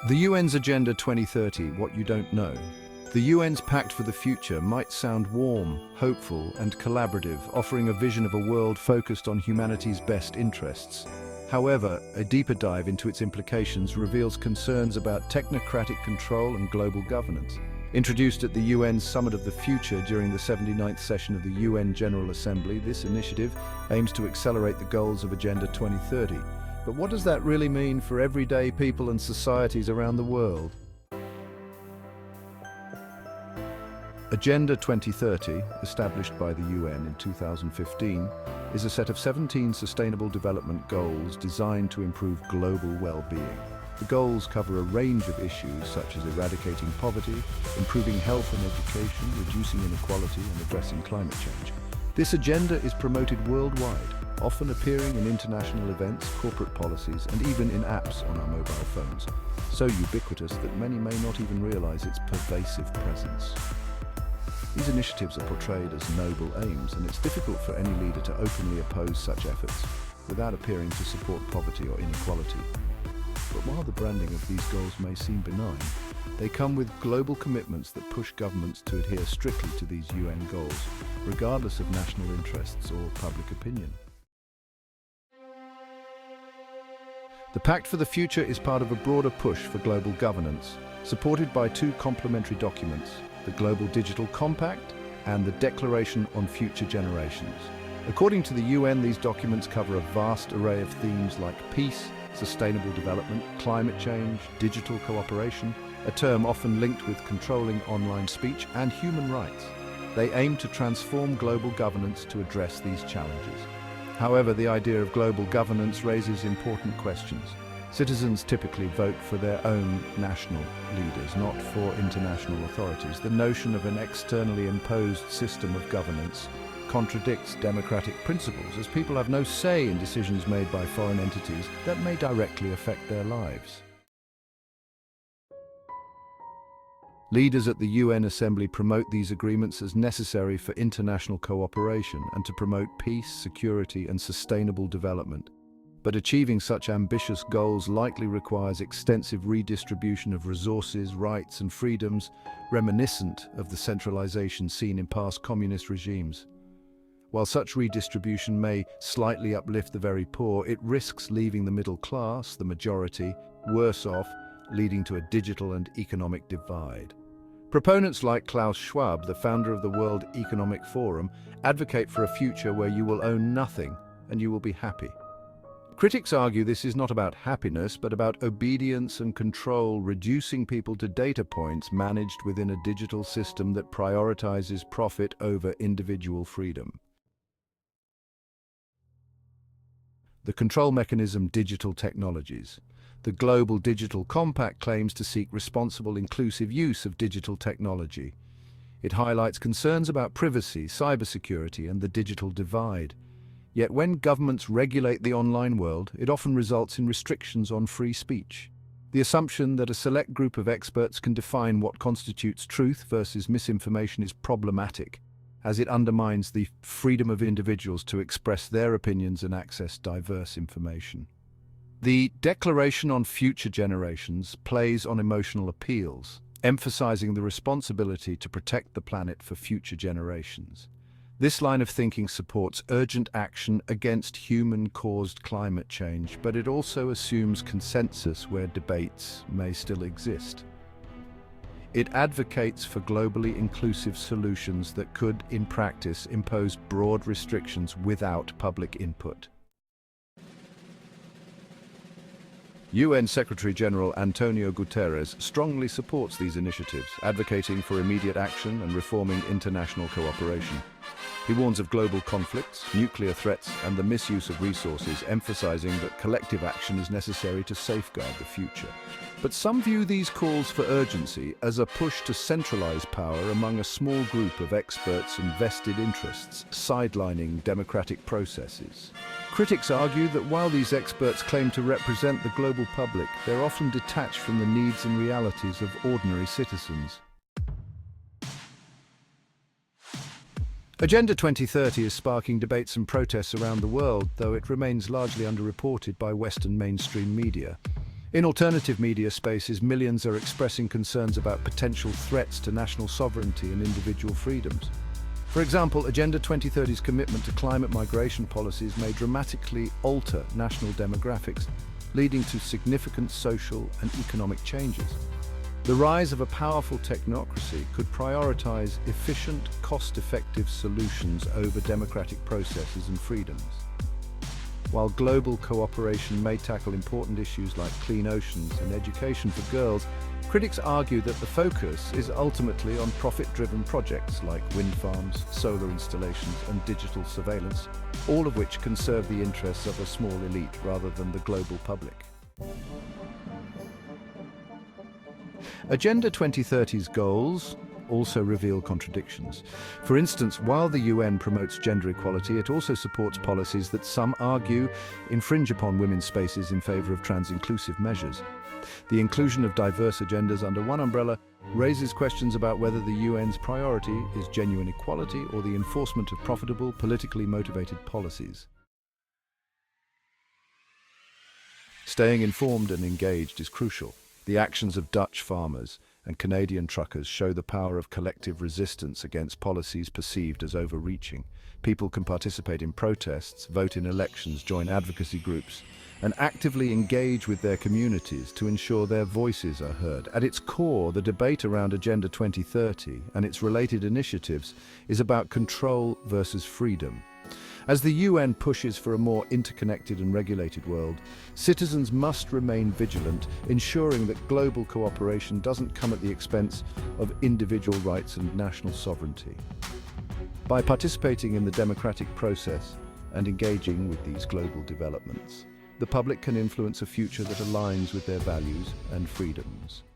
The UN's Agenda 2030, What You Don't Know. The UN's Pact for the Future might sound warm, hopeful, and collaborative, offering a vision of a world focused on humanity's best interests. However, a deeper dive into its implications reveals concerns about technocratic control and global governance. Introduced at the UN's Summit of the Future during the 79th session of the UN General Assembly, this initiative aims to accelerate the goals of Agenda 2030. But what does that really mean for everyday people and societies around the world? Agenda 2030, established by the UN in 2015, is a set of 17 sustainable development goals designed to improve global well-being. The goals cover a range of issues such as eradicating poverty, improving health and education, reducing inequality, and addressing climate change. This agenda is promoted worldwide, often appearing in international events, corporate policies, and even in apps on our mobile phones, so ubiquitous that many may not even realize its pervasive presence. These initiatives are portrayed as noble aims, and it's difficult for any leader to openly oppose such efforts without appearing to support poverty or inequality. But while the branding of these goals may seem benign, they come with global commitments that push governments to adhere strictly to these UN goals, regardless of national interests or public opinion. The Pact for the Future is part of a broader push for global governance, supported by two complementary documents, the Global Digital Compact and the Declaration on Future Generations. According to the UN, these documents cover a vast array of themes like peace, sustainable development, climate change, digital cooperation, a term often linked with controlling online speech, and human rights. They aim to transform global governance to address these challenges. However, the idea of global governance raises important questions. Citizens typically vote for their own national leaders, not for international authorities. The notion of an externally imposed system of governance contradicts democratic principles, as people have no say in decisions made by foreign entities that may directly affect their lives. Leaders at the UN Assembly promote these agreements as necessary for international cooperation and to promote peace, security, and sustainable development. But achieving such ambitious goals likely requires extensive redistribution of resources, rights, and freedoms, reminiscent of the centralization seen in past communist regimes. While such redistribution may slightly uplift the very poor, it risks leaving the middle class, the majority, worse off, leading to a digital and economic divide. Proponents like Klaus Schwab, the founder of the World Economic Forum, advocate for a future where you will own nothing and you will be happy. Critics argue this is not about happiness, but about obedience and control, reducing people to data points managed within a digital system that prioritizes profit over individual freedom. The control mechanism: digital technologies. The Global Digital Compact claims to seek responsible, inclusive use of digital technology. It highlights concerns about privacy, cybersecurity, and the digital divide. Yet when governments regulate the online world, it often results in restrictions on free speech. The assumption that a select group of experts can define what constitutes truth versus misinformation is problematic, as it undermines the freedom of individuals to express their opinions and access diverse information. The Declaration on Future Generations plays on emotional appeals, emphasizing the responsibility to protect the planet for future generations. This line of thinking supports urgent action against human-caused climate change, but it also assumes consensus where debates may still exist. It advocates for globally inclusive solutions that could, in practice, impose broad restrictions without public input. UN Secretary-General Antonio Guterres strongly supports these initiatives, advocating for immediate action and reforming international cooperation. He warns of global conflicts, nuclear threats, and the misuse of resources, emphasizing that collective action is necessary to safeguard the future. But some view these calls for urgency as a push to centralize power among a small group of experts and vested interests, sidelining democratic processes. Critics argue that while these experts claim to represent the global public, they're often detached from the needs and realities of ordinary citizens. Agenda 2030 is sparking debates and protests around the world, though it remains largely underreported by Western mainstream media. In alternative media spaces, millions are expressing concerns about potential threats to national sovereignty and individual freedoms. For example, Agenda 2030's commitment to climate migration policies may dramatically alter national demographics, leading to significant social and economic changes. The rise of a powerful technocracy could prioritize efficient, cost-effective solutions over democratic processes and freedoms. While global cooperation may tackle important issues like clean oceans and education for girls, critics argue that the focus is ultimately on profit-driven projects like wind farms, solar installations, and digital surveillance, all of which can serve the interests of a small elite rather than the global public. Agenda 2030's goals also reveal contradictions. For instance, while the UN promotes gender equality, it also supports policies that some argue infringe upon women's spaces in favor of trans-inclusive measures. The inclusion of diverse agendas under one umbrella raises questions about whether the UN's priority is genuine equality or the enforcement of profitable, politically motivated policies. Staying informed and engaged is crucial. The actions of Dutch farmers and Canadian truckers show the power of collective resistance against policies perceived as overreaching. People can participate in protests, vote in elections, join advocacy groups, and actively engage with their communities to ensure their voices are heard. At its core, the debate around Agenda 2030 and its related initiatives is about control versus freedom. As the UN pushes for a more interconnected and regulated world, citizens must remain vigilant, ensuring that global cooperation doesn't come at the expense of individual rights and national sovereignty. By participating in the democratic process and engaging with these global developments, the public can influence a future that aligns with their values and freedoms.